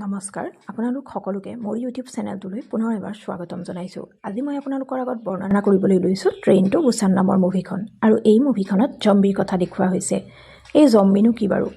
নমস্কাৰ আপোনালোক সকলোকে মোৰ ইউটিউব চেনেলটোলৈ পুনৰ এবাৰ স্বাগতম জনাইছোঁ। আজি মই আপোনালোকৰ আগত বৰ্ণনা কৰিবলৈ লৈছোঁ ট্ৰেইন টু বুসান নামৰ মুভিখন। আৰু এই মুভিখনত জম্বিৰ কথা দেখুওৱা হৈছে। এই জম্বিনো কি বাৰু?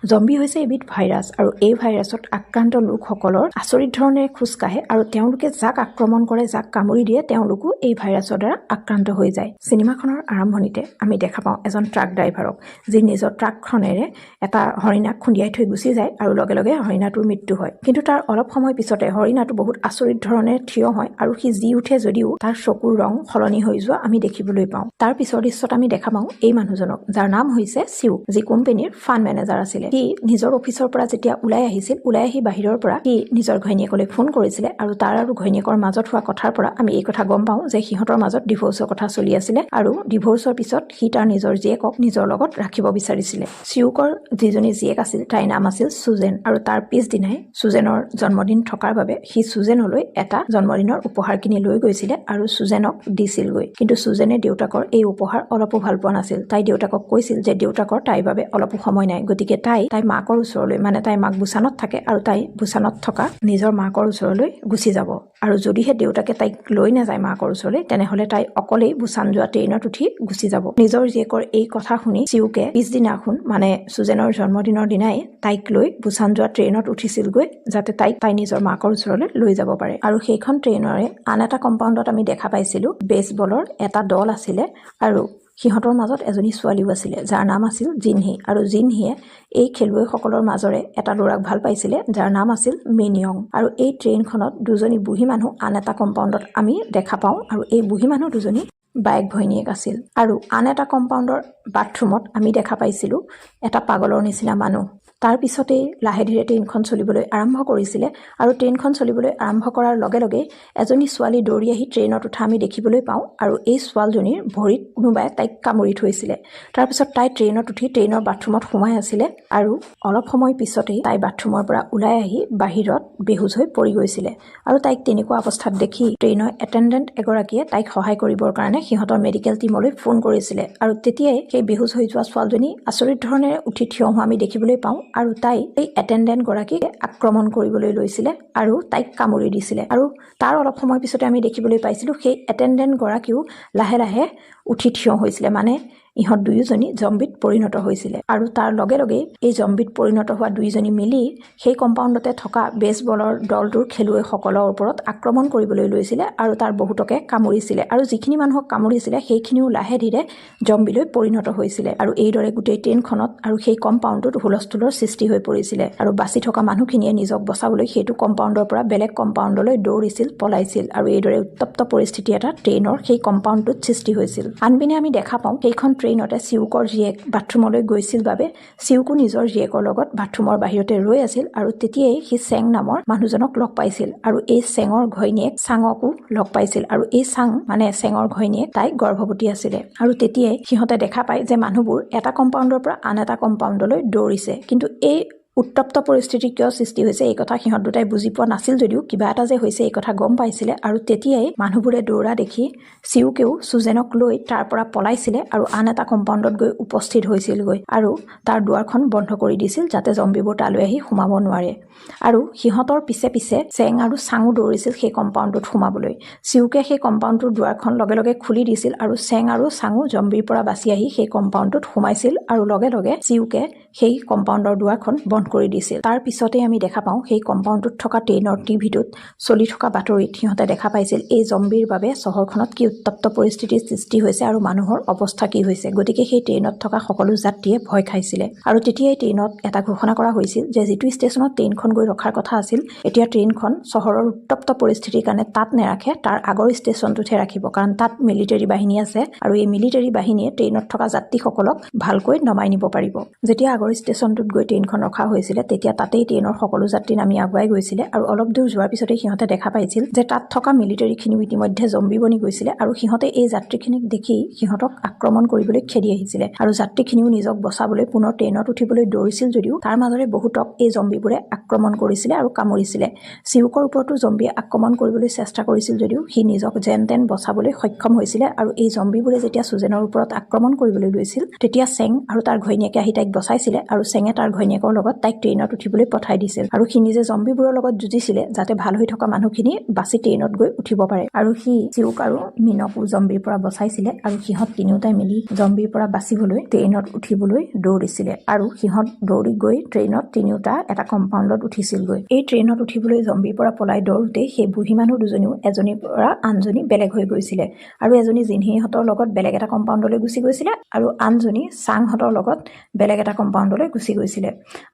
জম্বি হৈছে এবিধ ভাইৰাছ আৰু এই ভাইৰাছত আক্ৰান্ত লোকসকলৰ আচৰিত ধৰণে খোজ কাঢ়ে আৰু তেওঁলোকে যাক আক্ৰমণ কৰে, যাক কামুৰি দিয়ে, তেওঁলোকো এই ভাইৰাছৰ দ্বাৰা আক্ৰান্ত হৈ যায়। চিনেমাখনৰ আৰম্ভণিতে আমি দেখা পাওঁ এজন ট্ৰাক ড্ৰাইভাৰক, যি নিজৰ ট্ৰাকখনেৰে এটা হৰিণাক খুন্দিয়াই থৈ গুচি যায় আৰু লগে লগে হৰিণাটোৰ মৃত্যু হয়। কিন্তু তাৰ অলপ সময় পিছতে হৰিণাটো বহুত আচৰিত ধৰণে থিয় হয় আৰু সি জি উঠে যদিও তাৰ চকুৰ ৰং সলনি হৈ যোৱা আমি দেখিবলৈ পাওঁ। তাৰ পিছৰ দৃশ্যত আমি দেখা পাওঁ এই মানুহজনক, যাৰ নাম হৈছে চিউ, যি কোম্পানীৰ ফাণ্ড মেনেজাৰ আছিলে। সি নিজৰ অফিচৰ পৰা যেতিয়া ওলাই আহিছিল, ওলাই আহি বাহিৰৰ পৰা সি নিজৰ ঘৈণীয়েকলৈ ফোন কৰিছিলে আৰু তাৰ আৰু ঘৈণীয়েকৰ মাজত হোৱা কথাৰ পৰা আমি এই কথা গম পাওঁ যে সিহঁতৰ মাজত ডিভোৰ্চৰ কথা চলি আছিলে আৰু ডিভোৰ্চৰ পিছত সি তাৰ নিজৰ জীয়েকক নিজৰ লগত ৰাখিব বিচাৰিছিলে। চিউকৰ যিজনী জীয়েক আছিল তাইৰ নাম আছিল সুজেন আৰু তাৰ পিছদিনাই সুজেনৰ জন্মদিন থকাৰ বাবে সি সুজেনলৈ এটা জন্মদিনৰ উপহাৰ কিনি লৈ গৈছিলে আৰু সুজেনক দিছিলগৈ। কিন্তু সুজেনে দেউতাকৰ এই উপহাৰ অলপো ভাল পোৱা নাছিল। তাই দেউতাকক কৈছিল যে দেউতাকৰ তাইৰ বাবে অলপো সময় নাই, গতিকে তাই মাকৰ ওচৰলৈ, মানে তাই মাক বুসানত থাকে আৰু তাই বুসানত থকা নিজৰ মাকৰ ওচৰলৈ গুচি যাব। আৰু যদিহে দেউতাকে তাইক লৈ নাযায় মাকৰ ওচৰলৈ, তেনেহলে তাই অকলেই বুসান যোৱা ট্ৰেইনত উঠি গুচি যাব। নিজৰ জীয়েকৰ এই কথা শুনি চিউকে পিছদিনাখন, মানে সুজেনৰ জন্মদিনৰ দিনাই তাইক লৈ বুসান যোৱা ট্ৰেইনত উঠিছিলগৈ, যাতে তাই নিজৰ মাকৰ ওচৰলৈ লৈ যাব পাৰে। আৰু সেইখন ট্ৰেইনৰে আন এটা কম্পাউণ্ডত আমি দেখা পাইছিলোঁ বেছবলৰ এটা দল আছিলে আৰু সিহঁতৰ মাজত এজনী ছোৱালীও আছিলে, যাৰ নাম আছিল জিনহি। আৰু জিনহিয়ে এই খেলুৱৈসকলৰ মাজৰে এটা ল'ৰাক ভাল পাইছিলে, যাৰ নাম আছিল মিনিয়ং। আৰু এই ট্ৰেইনখনত দুজনী বুঢ়ী মানুহ আন এটা কম্পাউণ্ডত আমি দেখা পাওঁ আৰু এই বুঢ়ী মানুহ দুজনী বায়েক ভৈনীয়েক আছিল। আৰু আন এটা কম্পাউণ্ডৰ বাথৰুমত আমি দেখা পাইছিলোঁ এটা পাগলৰ নিচিনা মানুহ। তাৰ পিছতেই লাহে ধীৰে ট্ৰেইনখন চলিবলৈ আৰম্ভ কৰিছিলে আৰু ট্ৰেইনখন চলিবলৈ আৰম্ভ কৰাৰ লগে লগে এজনী ছোৱালী দৌৰি আহি ট্ৰেইনত উঠা আমি দেখিবলৈ পাওঁ আৰু এই ছোৱালীজনীৰ ভৰিত কোনোবাই তাইক কামুৰি থৈছিলে। তাৰপিছত তাই ট্ৰেইনত উঠি ট্ৰেইনৰ বাথৰুমত সোমাই আছিলে আৰু অলপ সময় পিছতেই তাই বাথৰুমৰ পৰা ওলাই আহি বাহিৰত বেহুচ হৈ পৰি গৈছিলে। আৰু তাইক তেনেকুৱা অৱস্থাত দেখি ট্ৰেইনৰ এটেণ্ডেণ্ট এগৰাকীয়ে তাইক সহায় কৰিবৰ কাৰণে সিহঁতৰ মেডিকেল টিমলৈ ফোন কৰিছিলে। আৰু তেতিয়াই সেই বেহুচ হৈ যোৱা ছোৱালীজনী আচৰিত ধৰণেৰে উঠি থিয় হোৱা আমি দেখিবলৈ পাওঁ আৰু তাই এই এটেণ্ডেণ্ট গৰাকীক আক্ৰমণ কৰিবলৈ লৈছিলে আৰু তাইক কামুৰি দিছিলে। আৰু তাৰ অলপ সময় পিছতে আমি দেখিবলৈ পাইছিলোঁ সেই এটেণ্ডেণ্ট গৰাকীও লাহে লাহে উঠি থিয় হৈছিলে, মানে ইহঁত দুয়োজনী জম্বিত পৰিণত হৈছিলে। আৰু তাৰ লগে লগে এই জম্বিত পৰিণত হোৱা দুয়োজনী মিলি সেই কম্পাউণ্ডতে থকা বেছবলৰ দলটোৰ খেলুৱৈসকলৰ ওপৰত আক্ৰমণ কৰিবলৈ লৈছিলে আৰু তাৰ বহুতকে কামুৰিছিলে। আৰু যিখিনি মানুহক কামুৰিছিলে সেইখিনিও লাহে ধীৰে জম্বিলৈ পৰিণত হৈছিলে। আৰু এইদৰে গোটেই ট্ৰেইনখনত আৰু সেই কম্পাউণ্ডটোত হুলস্থুলৰ সৃষ্টি হৈ পৰিছিলে। আৰু বাচি থকা মানুহখিনিয়ে নিজক বচাবলৈ সেইটো কম্পাউণ্ডৰ পৰা বেলেগ কম্পাউণ্ডলৈ দৌৰিছিল, পলাইছিল। আৰু এইদৰে উত্তপ্ত পৰিস্থিতি এটা ট্ৰেইনৰ সেই কম্পাউণ্ডটোত সৃষ্টি হৈছিল। আনপিনে আমি দেখা পাওঁ সেইখন ট্ৰেইনতে চিউকৰ জীয়েক বাথৰুমলৈ গৈছিল বাবে চিউকো নিজৰ জীয়েকৰ লগত বাথৰুমৰ বাহিৰতে ৰৈ আছিল। আৰু তেতিয়াই সি চেং নামৰ মানুহজনক লগ পাইছিল আৰু এই চেঙৰ ঘৈণীয়েক চাঙকো লগ পাইছিল। আৰু এই চাং, মানে চেঙৰ ঘৈণীয়েক, তাই গৰ্ভৱতী আছিলে। আৰু তেতিয়াই সিহঁতে দেখা পায় যে মানুহবোৰ এটা কম্পাউণ্ডৰ পৰা আন এটা কম্পাউণ্ডলৈ দৌৰিছে। কিন্তু এই উত্তপ্ত পৰিস্থিতি কিয় সৃষ্টি হৈছে এই কথা সিহঁত দুটাই বুজি পোৱা নাছিল যদিও কিবা এটা যে হৈছে এই কথা গম পাইছিলে। আৰু তেতিয়াই মানুহবোৰে দৌৰা দেখি চিউকেও সুজেনক লৈ তাৰ পৰা পলাইছিলে আৰু আন এটা কম্পাউণ্ডত গৈ উপস্থিত হৈছিলগৈ আৰু তাৰ দুৱাৰখন বন্ধ কৰি দিছিল, যাতে জম্বিবোৰ তালৈ আহি সোমাব নোৱাৰে। আৰু সিহঁতৰ পিছে পিছে চেং আৰু চাঙো দৌৰিছিল সেই কম্পাউণ্ডটোত সোমাবলৈ। চিউকে সেই কম্পাউণ্ডটোৰ দুৱাৰখন লগে লগে খুলি দিছিল আৰু চেং আৰু চাঙো জম্বিৰ পৰা বাচি আহি সেই কম্পাউণ্ডটোত সোমাইছিল আৰু লগে লগে চিউকে সেই কম্পাউণ্ডৰ দুৱাৰখন বন্ধ কৰি দিছিল। তাৰ পিছতে আমি দেখা পাওঁ সেই কম্পাউণ্ডটোত থকা ট্ৰেইনৰ টিভিটোত চলি থকা বাতৰিত সিহঁতে দেখা পাইছিল এই জম্বিৰ বাবে চহৰখনত কি উত্তপ্ত পৰিস্থিতিৰ সৃষ্টি হৈছে আৰু মানুহৰ অৱস্থা কি হৈছে। গতিকে সেই ট্ৰেইনত থকা সকলো যাত্ৰীয়ে ভয় খাইছিলে। আৰু তেতিয়াই ট্ৰেইনত এটা ঘোষণা কৰা হৈছিল যে যিটো ষ্টেচনত ট্ৰেইনখন গৈ ৰখাৰ কথা আছিল, এতিয়া ট্ৰেইনখন চহৰৰ উত্তপ্ত পৰিস্থিতিৰ কাৰণে তাত নেৰাখে, তাৰ আগৰ ষ্টেচনটোতহে ৰাখিব, কাৰণ তাত মিলিটাৰী বাহিনী আছে আৰু এই মিলিটাৰী বাহিনীয়ে ট্ৰেইনত থকা যাত্ৰীসকলক ভালকৈ নমাই নিব পাৰিব। যেতিয়া আগৰ ষ্টেচনটোত গৈ ট্ৰেইনখন ৰখা হৈছিলে তেতিয়া তাতেই ট্ৰেইনৰ সকলো যাত্ৰী নামি আগুৱাই গৈছিলে আৰু অলপ দূৰ যোৱাৰ পিছতে সিহঁতে দেখা পাইছিল যে তাত থকা মিলিটাৰীখিনিও ইতিমধ্যে জম্বি বনি গৈছিলে আৰু সিহঁতে এই যাত্ৰীখিনিক দেখি সিহঁতক আক্ৰমণ কৰিবলৈ খেদি আহিছিলে। আৰু যাত্ৰীখিনিও নিজক বচাবলৈ পুনৰ ট্ৰেইনত উঠিবলৈ দৌৰিছিল যদিও তাৰ মাজৰে বহুতক এই জম্বিবোৰে আক্ৰমণ কৰিছিলে আৰু কামুৰিছিলে। চিউকৰ ওপৰতো জম্বিয়ে আক্ৰমণ কৰিবলৈ চেষ্টা কৰিছিল যদিও সি নিজক যেন তেন বচাবলৈ সক্ষম হৈছিলে। আৰু এই জম্বিবোৰে যেতিয়া সুজেনৰ ওপৰত আক্ৰমণ কৰিবলৈ লৈছিল তেতিয়া চেং আৰু তাৰ ঘৈণীয়েকে আহি তাইক বচাইছিলে আৰু চেঙে তাৰ ঘৈণীয়েকৰ লগত তাইক ট্ৰেইনত উঠিবলৈ পঠাই দিছিল আৰু সি নিজে জম্বিবোৰৰ লগত যুঁজিছিলে যাতে ভাল হৈ থকা মানুহখিনি বাছি ট্ৰেইনত গৈ উঠিব পাৰে আৰু সি চিউক আৰু মিনকো জম্বিৰ পৰা বচাইছিলে আৰু সিহঁত তিনিওটাই মিলি জম্বিৰ পৰা বাচিবলৈ ট্ৰেইনত উঠিবলৈ দৌৰিছিলে আৰু সিহঁত দৌৰি গৈ ট্ৰেইনত তিনিওটা এটা কম্পাউণ্ডত উঠিছিলগৈ। এই ট্ৰেইনত উঠিবলৈ জম্বিৰ পৰা পলাই দৌৰোতে সেই বুঢ়ী মানুহ দুজনীও এজনীৰ পৰা আনজনী বেলেগ হৈ গৈছিলে আৰু এজনী জিনহিহঁতৰ লগত বেলেগ এটা কম্পাউণ্ডলৈ গুচি গৈছিলে আৰু আনজনী চাংহঁতৰ লগত বেলেগ এটা কম্পাউণ্ডলৈ গুচি গৈছিলে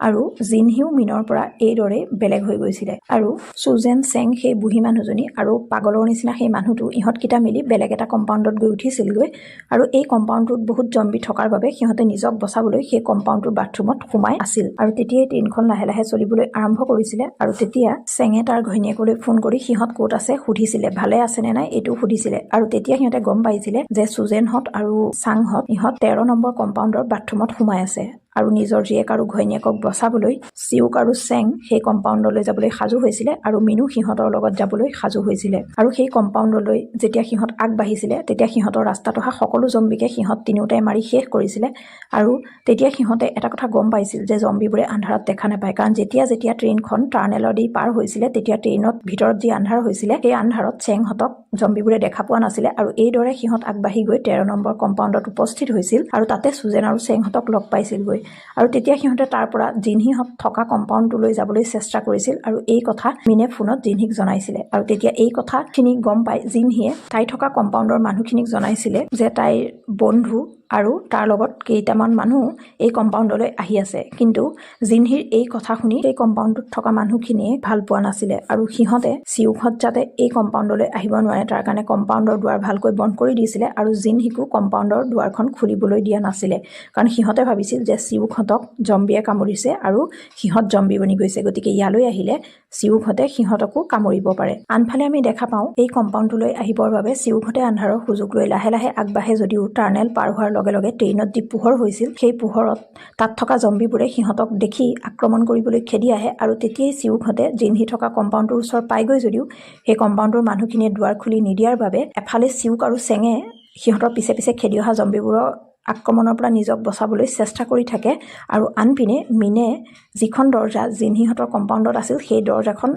আৰু জিনহিও মিনৰ পৰা এইদৰে বেলেগ হৈ গৈছিলে আৰু চুজেন চেং সেই বুঢ়ী মানুহজনী আৰু পাগলৰ নিচিনা সেই মানুহটো ইহঁতকেইটা মিলি বেলেগ এটা কম্পাউণ্ডত গৈ উঠিছিলগৈ আৰু এই কম্পাউণ্ডটোত বহুত জম্বি থকাৰ বাবে সিহঁতে নিজক বচাবলৈ সেই কম্পাউণ্ডটোৰ বাথৰুমত সোমাই আছিল আৰু তেতিয়াই ট্ৰেইনখন লাহে লাহে চলিবলৈ আৰম্ভ কৰিছিলে আৰু তেতিয়া চেঙে তাৰ ঘৈণীয়েকলৈ ফোন কৰি সিহঁত ক'ত আছে সুধিছিলে, ভালে আছে নে নাই এইটো সুধিছিলে আৰু তেতিয়া সিহঁতে গম পাইছিলে যে চুজেনহঁত আৰু চাংহঁত ইহঁত 13 নম্বৰ কম্পাউণ্ডৰ বাথৰুমত সোমাই আছে আৰু নিজৰ জীয়েক আৰু ঘৈণীয়েকক বচাবলৈ চিউক আৰু চেং সেই কম্পাউণ্ডলৈ যাবলৈ সাজু হৈছিলে আৰু মিনু সিহঁতৰ লগত যাবলৈ সাজু হৈছিলে আৰু সেই কম্পাউণ্ডলৈ যেতিয়া সিহঁত আগবাঢ়িছিলে তেতিয়া সিহঁতৰ ৰাস্তাত অহা সকলো জম্বিকে সিহঁত তিনিওটাই মাৰি শেষ কৰিছিলে আৰু তেতিয়া সিহঁতে এটা কথা গম পাইছিল যে জম্বিবোৰে আন্ধাৰত দেখা নাপায় কাৰণ যেতিয়া ট্ৰেইনখন টাৰ্নেলৰ দি পাৰ হৈছিলে তেতিয়া ট্ৰেইনত ভিতৰত যি আন্ধাৰ হৈছিলে সেই আন্ধাৰত চেংহঁতক জম্বিবোৰে দেখা পোৱা নাছিলে আৰু এইদৰে সিহঁত আগবাঢ়ি গৈ 13 নম্বৰ কম্পাউণ্ডত উপস্থিত হৈছিল আৰু তাতে চুজেন আৰু চেংহঁতক লগ পাইছিলগৈ আৰু তেতিয়া সিহঁতে তাৰ পৰা জিনহিহঁত থকা কম্পাউণ্ডটোলৈ যাবলৈ চেষ্টা কৰিছিল আৰু এই কথা মিনে ফোনত জিনহিক জনাইছিলে আৰু তেতিয়া এই কথাখিনি গম পাই জিনহিয়ে তাই থকা কম্পাউণ্ডৰ মানুহখিনিক জনাইছিলে যে তাইৰ বন্ধু আৰু তাৰ লগত কেইটামান মানুহ এই কম্পাউণ্ডলৈ আহি আছে কিন্তু জিনহিৰ এই কথা শুনি এই কম্পাউণ্ডত থকা মানুহখিনিয়ে ভাল পোৱা নাছিলে আৰু সিহঁতে চিউকহঁত যাতে এই কম্পাউণ্ডলৈ আহিব নোৱাৰে তাৰ কাৰণে কম্পাউণ্ডৰ দুৱাৰ ভালকৈ বন্ধ কৰি দিছিলে আৰু জিনহিকো কম্পাউণ্ডৰ দুৱাৰখন খুলিবলৈ দিয়া নাছিলে কাৰণ সিহঁতে ভাবিছিল যে চিউকহঁতক জম্বিয়ে কামুৰিছে আৰু সিহঁত জম্বি বনি গৈছে গতিকে ইয়ালৈ আহিলে চিউকহঁতে সিহঁতকো কামুৰিব পাৰে। আনফালে আমি দেখা পাওঁ এই কম্পাউণ্ডলৈ আহিবৰ বাবে চিউকহঁতে আন্ধাৰৰ সুযোগ লৈ লাহে লাহে আগবাঢ়ে যদিও টাৰ্নেল পাৰ হোৱাৰ লগে লগে ট্ৰেইনত যি পোহৰ হৈছিল সেই পোহৰত তাত থকা জম্বিবোৰে সিহঁতক দেখি আক্ৰমণ কৰিবলৈ খেদি আহে আৰু তেতিয়াই চিউকহঁতে জিনহি থকা কম্পাউণ্ডৰ ওচৰ পাইগৈ যদিও সেই কম্পাউণ্ডৰ মানুহখিনিয়ে দুৱাৰ খুলি নিদিয়াৰ বাবে এফালে চিউক আৰু চেঙে সিহঁতৰ পিছে পিছে খেদি অহা জম্বিবোৰৰ আক্ৰমণৰ পৰা নিজক বচাবলৈ চেষ্টা কৰি থাকে আৰু আনপিনে মিনে যিখন দৰ্জা জিনহিহঁতৰ কম্পাউণ্ডত আছিল সেই দৰ্জাখন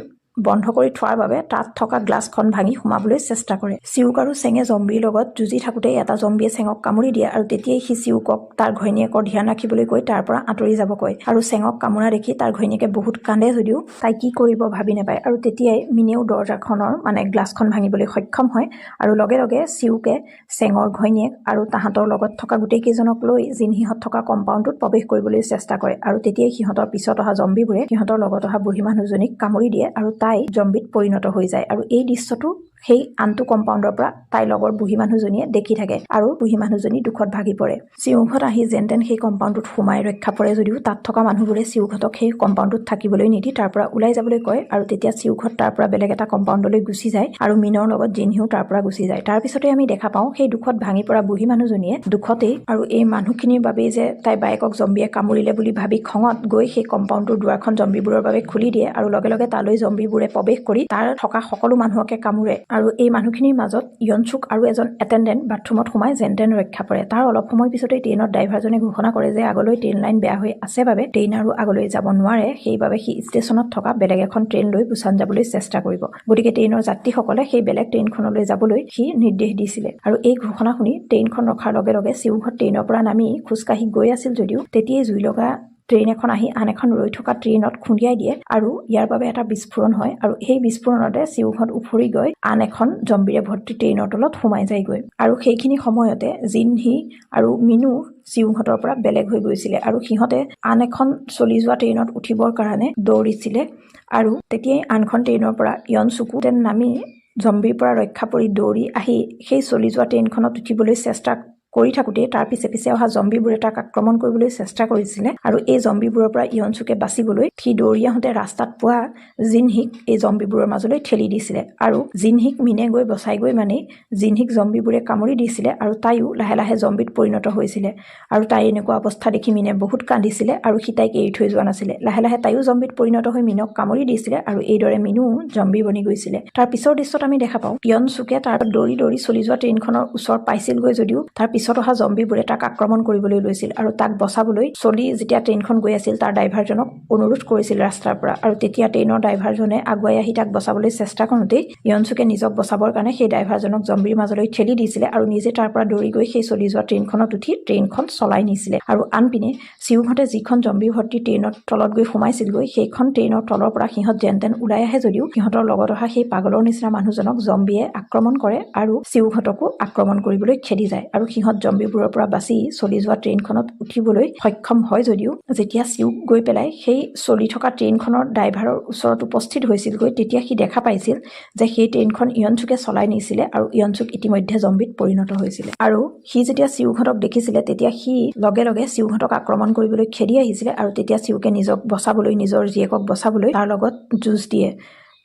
বন্ধ কৰি থোৱাৰ বাবে তাত থকা গ্লাছখন ভাঙি সোমাবলৈ চেষ্টা কৰে। চিউক আৰু চেঙে জম্বিৰ লগত যুঁজি থাকোঁতে এটা জম্বিয়ে চেঙক কামুৰি দিয়ে আৰু তেতিয়াই সি চিউকক তাৰ ঘৈণীয়েকৰ ধ্যান ৰাখিবলৈ কৈ তাৰ পৰা আঁতৰি যাব কয় আৰু চেঙক কামোৰা দেখি তাৰ ঘৈণীয়েকে বহুত কান্দে যদিও তাই কি কৰিব ভাবি নাপায় আৰু তেতিয়াই মিনেও দৰ্জাখনৰ গ্লাছখন ভাঙিবলৈ সক্ষম হয় আৰু লগে লগে চিউকে চেঙৰ ঘৈণীয়েক আৰু তাহাঁতৰ লগত থকা গোটেইকেইজনক লৈ জিনহিহঁত থকা কম্পাউণ্ডটোত প্ৰৱেশ কৰিবলৈ চেষ্টা কৰে আৰু তেতিয়াই সিহঁতৰ পিছত অহা জম্বিবোৰে সিহঁতৰ লগত অহা বুঢ়ী মানুহজনীক কামুৰি দিয়ে আৰু তাই জম্বিত পৰিণত হৈ যায় আৰু এই দৃশ্যটো সেই আনটো কম্পাউণ্ডৰ পৰা তাই লগৰ বুঢ়ী মানুহজনীয়ে দেখি থাকে আৰু বুঢ়ী মানুহজনী দুখত ভাগি পৰে। চিউকহঁত আহি যেনতেন সেই কম্পাউণ্ডটোত সোমাই ৰক্ষা পৰে যদিও তাত থকা মানুহবোৰে চিউকহঁতক সেই কম্পাউণ্ডটোত থাকিবলৈ নিদি তাৰ পৰা ওলাই যাবলৈ কয় আৰু তেতিয়া চিউকহঁত তাৰ পৰা বেলেগ এটা কম্পাউণ্ডলৈ গুচি যায় আৰু মিনৰ লগত জিনহিও তাৰ পৰা গুচি যায়। তাৰ পিছতে আমি দেখা পাওঁ সেই দুখত ভাঙি পৰা বুঢ়ী মানুহজনীয়ে দুখতেই আৰু এই মানুহখিনিৰ বাবেই যে তাই বায়েকক জম্বিয়ে কামুৰিলে বুলি ভাবি খঙত গৈ সেই কম্পাউণ্ডটোৰ দুৱাৰখন জম্বিবোৰৰ বাবে খুলি দিয়ে আৰু লগে লগে তালৈ জম্বিবোৰে প্ৰৱেশ কৰি তাৰ থকা সকলো মানুহকে কামুৰে আৰু এই মানুহখিনিৰ মাজত ইয়নচুক আৰু এজন এটেণ্ডেণ্ট বাথৰুমত সোমাই যেনতেন ৰক্ষা পৰে। তাৰ অলপ সময় পিছতে ট্ৰেইনত ড্ৰাইভাৰজনে ঘোষণা কৰে যে আগলৈ ট্ৰেইন লাইন বেয়া হৈ আছে বাবে ট্ৰেইন আৰু আগলৈ যাব নোৱাৰে সেইবাবে সি ষ্টেচনত থকা বেলেগ এখন ট্ৰেইন লৈ বুসান যাবলৈ চেষ্টা কৰিব গতিকে ট্ৰেইনৰ যাত্ৰীসকলে সেই বেলেগ ট্ৰেইনখনলৈ যাবলৈ সি নিৰ্দেশ দিছিলে আৰু এই ঘোষণা শুনি ট্ৰেইনখন ৰখাৰ লগে লগে চিউকহঁত ট্ৰেইনৰ পৰা নামি খোজকাঢ়ি গৈ আছিল যদিও তেতিয়াই জুই লগা ট্ৰেইন এখন আহি আন এখন ৰৈ থকা ট্ৰেইনত খুন্দিয়াই দিয়ে আৰু ইয়াৰ বাবে এটা বিস্ফোৰণ হয় আৰু সেই বিস্ফোৰণতে চিউকহঁত উফৰি গৈ আন এখন জম্বিৰে ভৰ্তি ট্ৰেইনৰ তলত সোমাই যায়গৈ আৰু সেইখিনি সময়তে জিনহি আৰু মিনু চিউকহঁতৰ পৰা বেলেগ হৈ গৈছিলে আৰু সিহঁতে আন এখন চলি যোৱা ট্ৰেইনত উঠিবৰ কাৰণে দৌৰিছিলে আৰু তেতিয়াই আনখন ট্ৰেইনৰ পৰা ইয়নচুকো নামি জম্বিৰ পৰা ৰক্ষা পৰি দৌৰি আহি সেই চলি যোৱা ট্ৰেইনখনত উঠিবলৈ চেষ্টা কৰি থাকোঁতে তাৰ পিছে পিছে অহা জম্বিবোৰে তাক আক্ৰমণ কৰিবলৈ চেষ্টা কৰিছিলে আৰু এই জম্বিবোৰৰ পৰা ইয়নচুকে বাচিবলৈ সি দৌৰি আহোঁতে ৰাস্তাত পোৱা জিনহিক এই জম্বিবোৰৰ মাজলৈ ঠেলি দিছিলে আৰু জিনহিক মিনে গৈ বচাই গৈ মানে জিনহিক জম্বিবোৰে কামুৰি দিছিলে আৰু তাইও লাহে লাহে জম্বিত পৰিণত হৈছিলে আৰু তাই এনেকুৱা অৱস্থা দেখি মিনে বহুত কান্দিছিলে আৰু সি তাইক এৰি থৈ যোৱা নাছিলে। লাহে লাহে তাইও জম্বিত পৰিণত হৈ মিনক কামুৰি দিছিলে আৰু এইদৰে মিনু জম্বি বনি গৈছিলে। তাৰ পিছৰ দৃশ্যত আমি দেখা পাওঁ ইয়নচুকে তাৰ দৌৰি দৌৰি চলি যোৱা ট্ৰেইনখনৰ ওচৰ পাইছিলগৈ যদিও তাৰ পিছত অহা জম্বিবোৰে তাক আক্ৰমণ কৰিবলৈ লৈছিল আৰু তাক বচাবলৈ চলি যেতিয়া ট্ৰেইনখন গৈ আছিল তাৰ ড্ৰাইভাৰজনক অনুৰোধ কৰিছিল ৰাস্তাৰ পৰা আৰু তেতিয়া ট্ৰেইনৰ ড্ৰাইভাৰজনে আগুৱাই আহি তাক বচাবলৈ চেষ্টা কৰোঁতেই ইয়নচুকে নিজক বচাবৰ কাৰণে সেই ড্ৰাইভাৰজনক জম্বিৰ মাজলৈ ঠেলি দিছিলে আৰু নিজে তাৰ পৰা দৌৰি গৈ সেই চলি যোৱা ট্ৰেইনখনত উঠি ট্ৰেইনখন চলাই নিছিলে আৰু আনপিনে চিউহঁতে যিখন জম্বি ভৰ্তি ট্ৰেইনৰ তলত গৈ সোমাইছিলগৈ সেইখন ট্ৰেইনৰ তলৰ পৰা সিহঁত যেন ওলাই আহে যদিও সিহঁতৰ লগত অহা সেই পাগলৰ নিচিনা মানুহজনক জম্বিয়ে আক্ৰমণ কৰে আৰু চিউহঁতকো আক্ৰমণ কৰিবলৈ খেদি যায় আৰু সিহঁত জম্বিবোৰৰ পৰা বাচি চলি যোৱা ট্ৰেইনখনত উঠিবলৈ সক্ষম হয় যদিও যেতিয়া চিউক গৈ পেলাই সেই চলি থকা ট্ৰেইনখনৰ ড্ৰাইভাৰৰ ওচৰত উপস্থিত হৈছিলগৈ তেতিয়া সি দেখা পাইছিল যে সেই ট্ৰেইনখন ইয়নচুকে চলাই নিছিলে আৰু ইয়নচুক ইতিমধ্যে জম্বিত পৰিণত হৈছিলে আৰু সি যেতিয়া চিউহঁতক দেখিছিলে তেতিয়া সি লগে লগে চিউহঁতক আক্ৰমণ কৰিবলৈ খেদি আহিছিলে আৰু তেতিয়া চিউকে নিজক বচাবলৈ নিজৰ জীয়েকক বচাবলৈ তাৰ লগত যুঁজ দিয়ে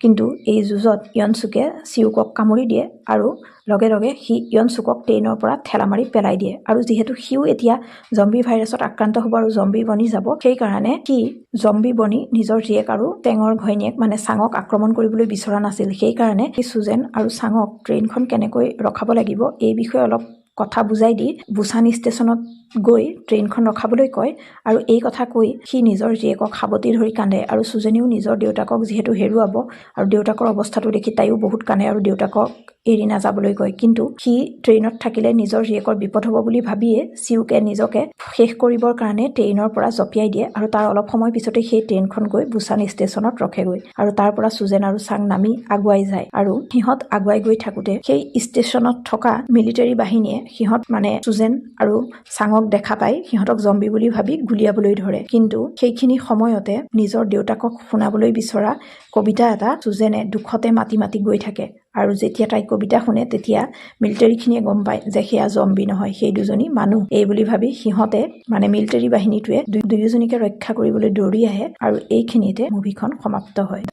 কিন্তু এই যুঁজত ইয়নচুকে চিউকক কামুৰি দিয়ে আৰু লগে লগে সি ইয়নচুকক ট্ৰেইনৰ পৰা ঠেলা মাৰি পেলাই দিয়ে আৰু যিহেতু সিও এতিয়া জম্বি ভাইৰাছত আক্ৰান্ত হ'ব আৰু জম্বি বনি যাব সেইকাৰণে সি জম্বি বনি নিজৰ জীয়েক আৰু টেঙৰ ঘৈণীয়েক মানে চাঙক আক্ৰমণ কৰিবলৈ বিচৰা নাছিল সেইকাৰণে সি চুজেন আৰু চাঙক ট্ৰেইনখন কেনেকৈ ৰখাব লাগিব এই বিষয়ে অলপ কথা বুজাই দি বুসান ষ্টেচনত গৈ ট্ৰেইনখন ৰখাবলৈ কয় আৰু এই কথা কৈ সি নিজৰ জীয়েকক সাৱটি ধৰি কান্দে আৰু সুজেনেও নিজৰ দেউতাকক যিহেতু হেৰুৱাব আৰু দেউতাকৰ অৱস্থাটো দেখি তাইও বহুত কান্দে আৰু দেউতাকক এৰি নাযাবলৈ কয় কিন্তু সি ট্ৰেইনত থাকিলে নিজৰ জীয়েকৰ বিপদ হ'ব বুলি ভাবিয়ে চিউকে নিজকে শেষ কৰিবৰ কাৰণে ট্ৰেইনৰ পৰা জঁপিয়াই দিয়ে আৰু তাৰ অলপ সময় পিছতে সেই ট্ৰেইনখন গৈ বুসান ষ্টেচনত ৰখেগৈ আৰু তাৰ পৰা সুজেন আৰু চাং নামি আগুৱাই যায় আৰু সিহঁত আগুৱাই গৈ থাকোতে সেই ষ্টেচনত থকা মিলিটাৰী বাহিনীয়ে সিহঁত মানে সুজেন আৰু চাঙক দেখা পাই সিহঁতক জম্বি বুলি ভাবি গুলিয়াবলৈ ধৰে কিন্তু সেইখিনি সময়তে নিজৰ দেউতাকক শুনাবলৈ বিচৰা কবিতা এটা সুজেনে দুখতে মাতি মাতি গৈ থাকে আৰু যেতিয়া তাই কবিতা শুনে তেতিয়া মিলিটাৰীখিনিয়ে গম পায় যে সেয়া জম্বি নহয় সেই দুজনী মানুহ এই বুলি ভাবি সিহঁতে মানে মিলিটাৰী বাহিনীটোৱে দুয়োজনীকে ৰক্ষা কৰিবলৈ দৌৰি আহে আৰু এইখিনিতে মুভিখন সমাপ্ত হয়